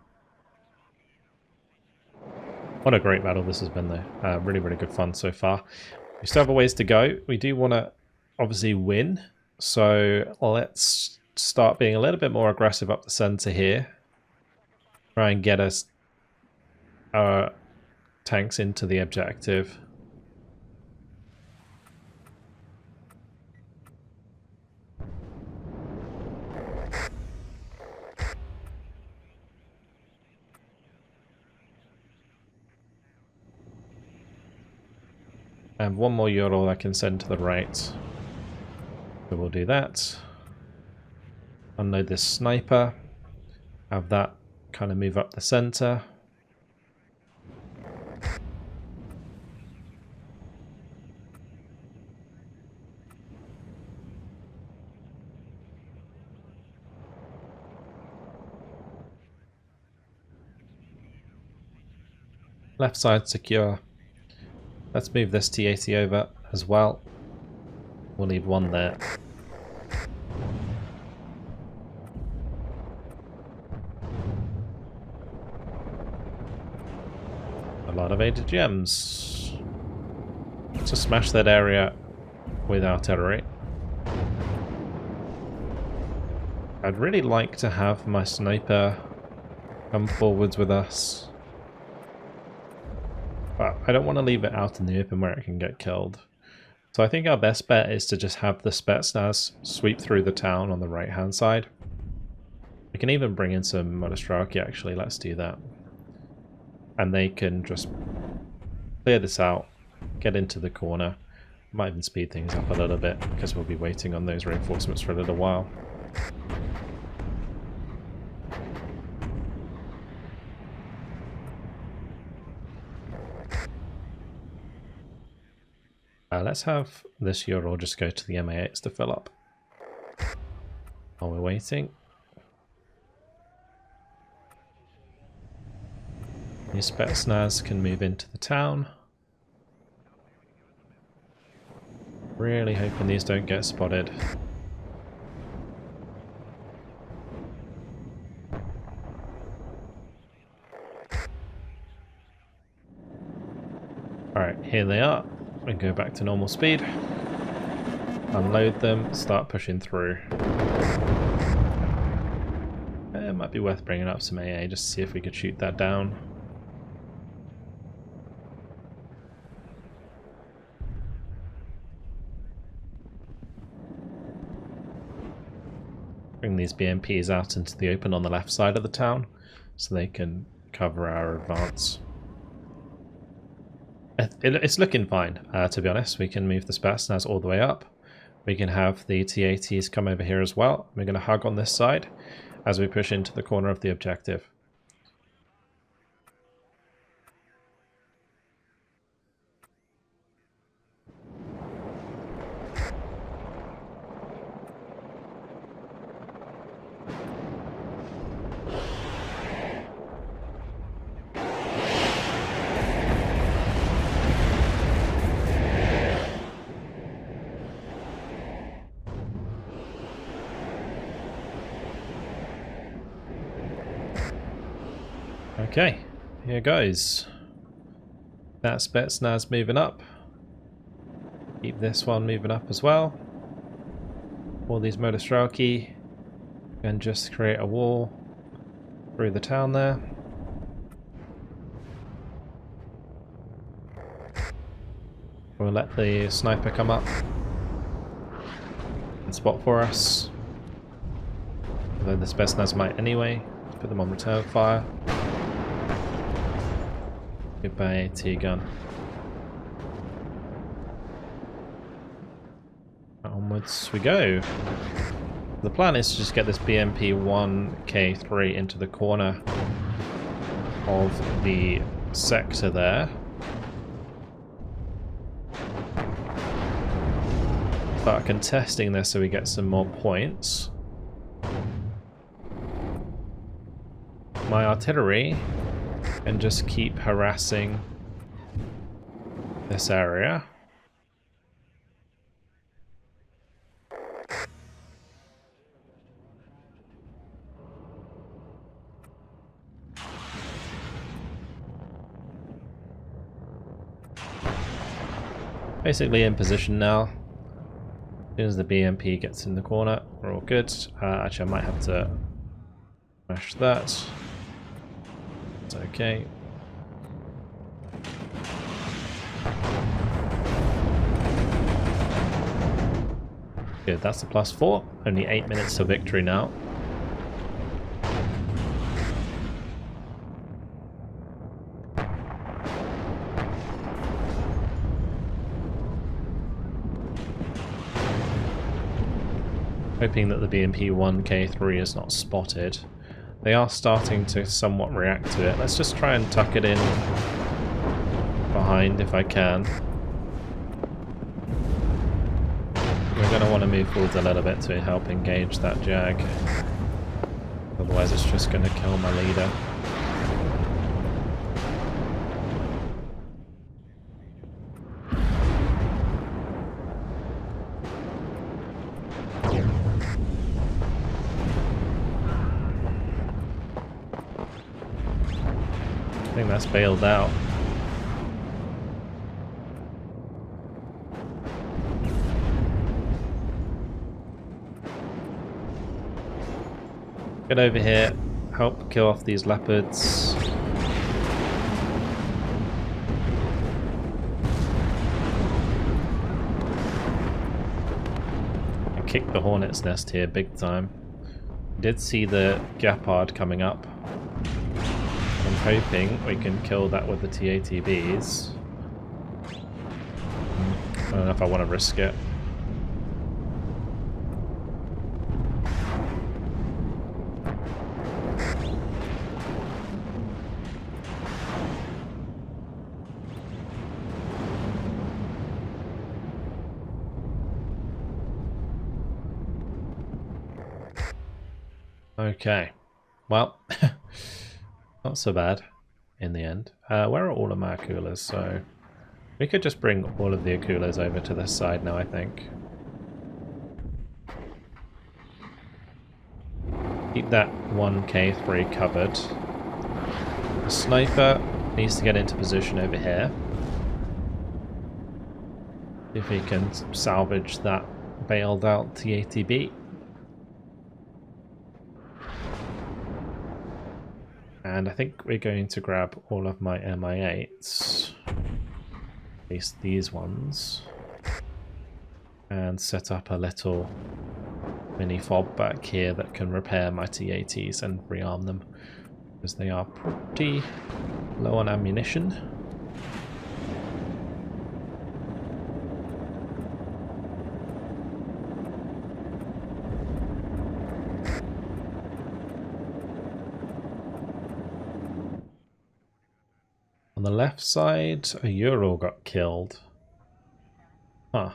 What a great battle this has been, though. Really, really good fun so far. We still have a ways to go. We do want to obviously win, so let's start being a little bit more aggressive up the center here. Try and get us our tanks into the objective. And one more Ural I can send to the right. So we'll do that. Unload this sniper. Have that kind of move up the center. Left side secure. Let's move this TAT over as well. We'll leave one there. A lot of ADGMs. To smash that area with artillery. I'd really like to have my sniper come forwards with us. But I don't want to leave it out in the open where it can get killed. So I think our best bet is to just have the Spetsnaz sweep through the town on the right hand side. We can even bring in some Monostraki actually, let's do that. And they can just clear this out, get into the corner. Might even speed things up a little bit because we'll be waiting on those reinforcements for a little while. Let's have this Ural just go to the MA8s to fill up while we're waiting. The Spetsnaz can move into the town. Really hoping these don't get spotted. Alright, here they are. And go back to normal speed. Unload them, start pushing through. It might be worth bringing up some AA just to see if we could shoot that down. Bring these BMPs out into the open on the left side of the town so they can cover our advance. It's looking fine, to be honest. We can move the Spetsnaz all the way up. We can have the T-80s come over here as well. We're going to hug on this side as we push into the corner of the objective. Okay, here goes. That Spetsnaz moving up. Keep this one moving up as well. All these Monostraki and just create a wall through the town there. We'll let the sniper come up and spot for us. Although the Spetsnaz might anyway. Let's put them on return fire. Goodbye, T-gun. Onwards we go. The plan is to just get this BMP-1K3 into the corner of the sector there. Start contesting this so we get some more points. My artillery and just keep harassing this area. Basically in position now. As soon as the BMP gets in the corner, we're all good. Actually, I might have to smash that. It's okay. Good, that's a +4. Only 8 minutes to victory now. Hoping that the BMP-1K3 is not spotted. They are starting to somewhat react to it. Let's just try and tuck it in behind if I can. We're going to want to move forwards a little bit to help engage that Jag. Otherwise it's just going to kill my leader. I think that's bailed out. Get over here, help kill off these leopards. kicked the hornet's nest here big time. Did see the Gepard coming up. I'm hoping we can kill that with the TATBs. I don't know if I want to risk it. Okay, well, not so bad in the end. Where are all of my Akulas? So we could just bring all of the Akulas over to this side now, I think. Keep that 1K3 covered. The sniper needs to get into position over here. See if he can salvage that bailed out TATB. And I think we're going to grab all of my MI8s, at least these ones, and set up a little mini fob back here that can repair my T-80s and rearm them, because they are pretty low on ammunition. On the left side, a Ural got killed. Huh.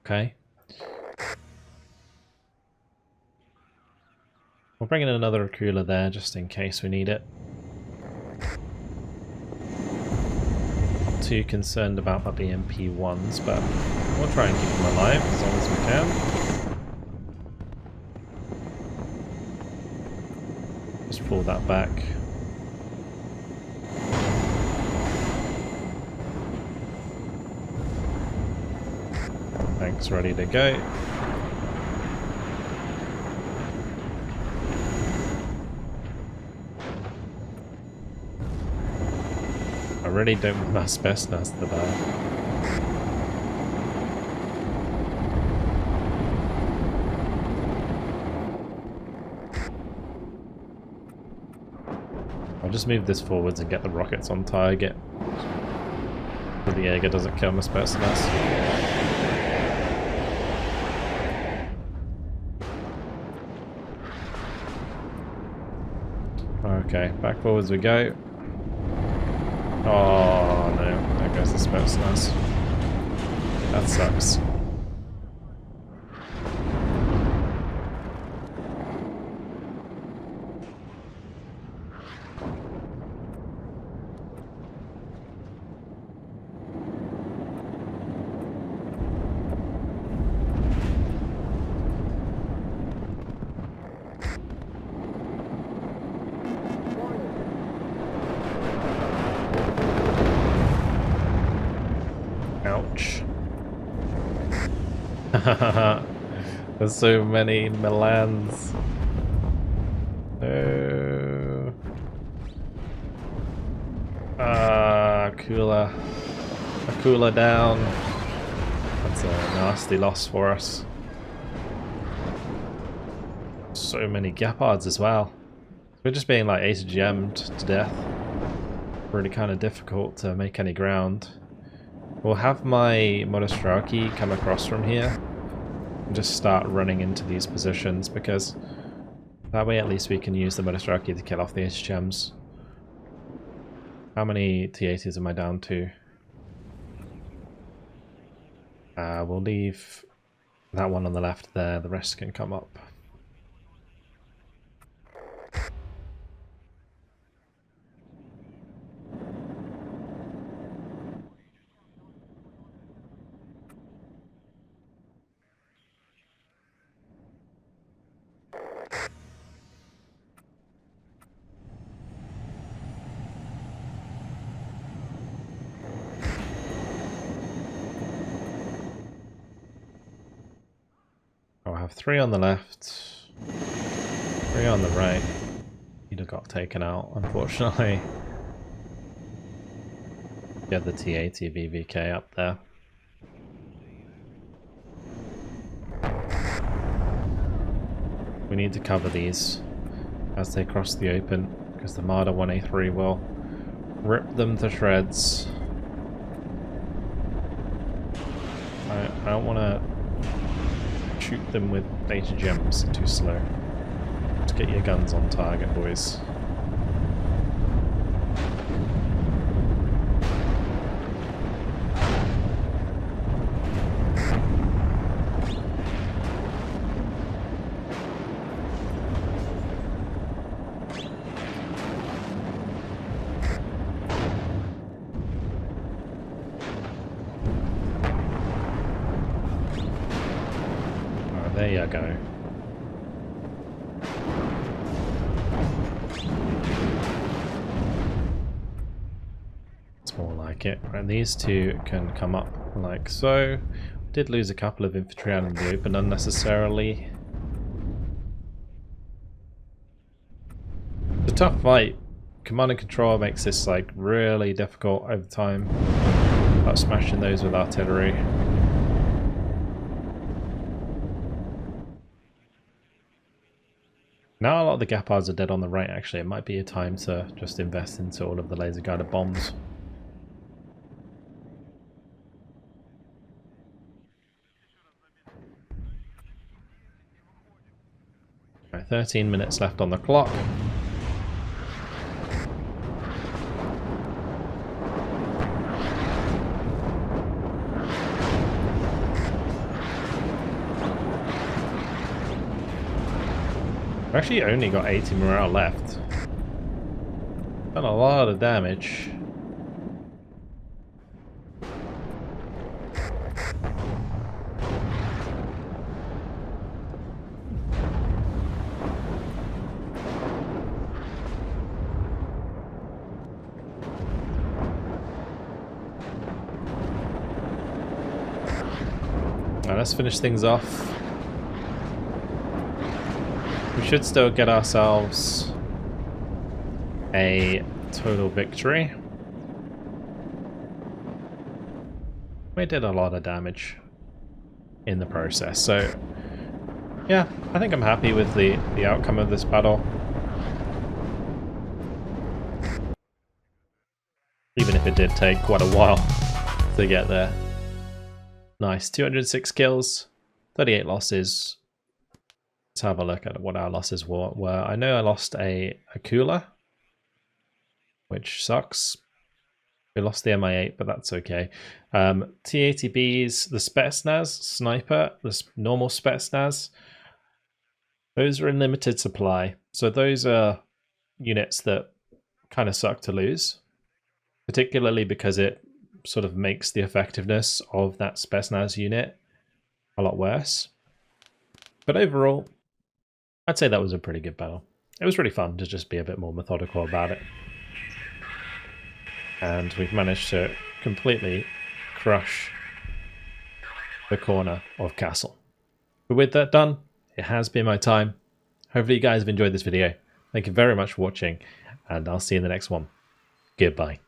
Okay. We'll bring in another Akula there just in case we need it. Not too concerned about my BMP-1s, but we'll try and keep them alive as long as we can. Just pull that back. Tanks ready to go. I really don't want my asbestos to die. I'll just move this forwards and get the rockets on target. So the Jaeger doesn't kill my asbestos. Okay, back forwards we go. Oh no, there goes the asbestos. That sucks. Ouch. There's so many Milans. No. Akula. Akula down. That's a nasty loss for us. So many Gepards as well. We're just being like ATGM'd to death. Really kind of difficult to make any ground. We'll have my Monostraki come across from here and just start running into these positions, because that way at least we can use the Monostraki to kill off the HGMs. How many T-80s am I down to? We'll leave that one on the left there, the rest can come up. I'll have 3 on the left, 3 on the right. He'd have got taken out, unfortunately. Get the T-80 VVK up there. We need to cover these as they cross the open, because the Marder 1A3 will rip them to shreds. I don't want to shoot them with data gems, too slow. Let's get your guns on target, boys. There you go. It's more like it. And these two can come up like so. Did lose a couple of infantry out in the open unnecessarily. It's a tough fight. Command and control makes this like really difficult over time. About smashing those with artillery. Now a lot of the Gepards are dead on the right, actually. It might be a time to just invest into all of the laser guided bombs. Right, 13 minutes left on the clock. I've actually only got 80 morale left. Done a lot of damage. Now let's finish things off. We should still get ourselves a total victory. We did a lot of damage in the process, so yeah, I think I'm happy with the outcome of this battle. Even if it did take quite a while to get there. Nice, 206 kills, 38 losses. Let's have a look at what our losses were. I know I lost a cooler, which sucks. We lost the MI8, but that's okay. T-80Bs, the Spetsnaz, Sniper, the normal Spetsnaz, those are in limited supply. So those are units that kind of suck to lose, particularly because it sort of makes the effectiveness of that Spetsnaz unit a lot worse. But overall, I'd say that was a pretty good battle. It was really fun to just be a bit more methodical about it. And we've managed to completely crush the corner of Kassel. But with that done, it has been my time. Hopefully you guys have enjoyed this video. Thank you very much for watching, and I'll see you in the next one. Goodbye.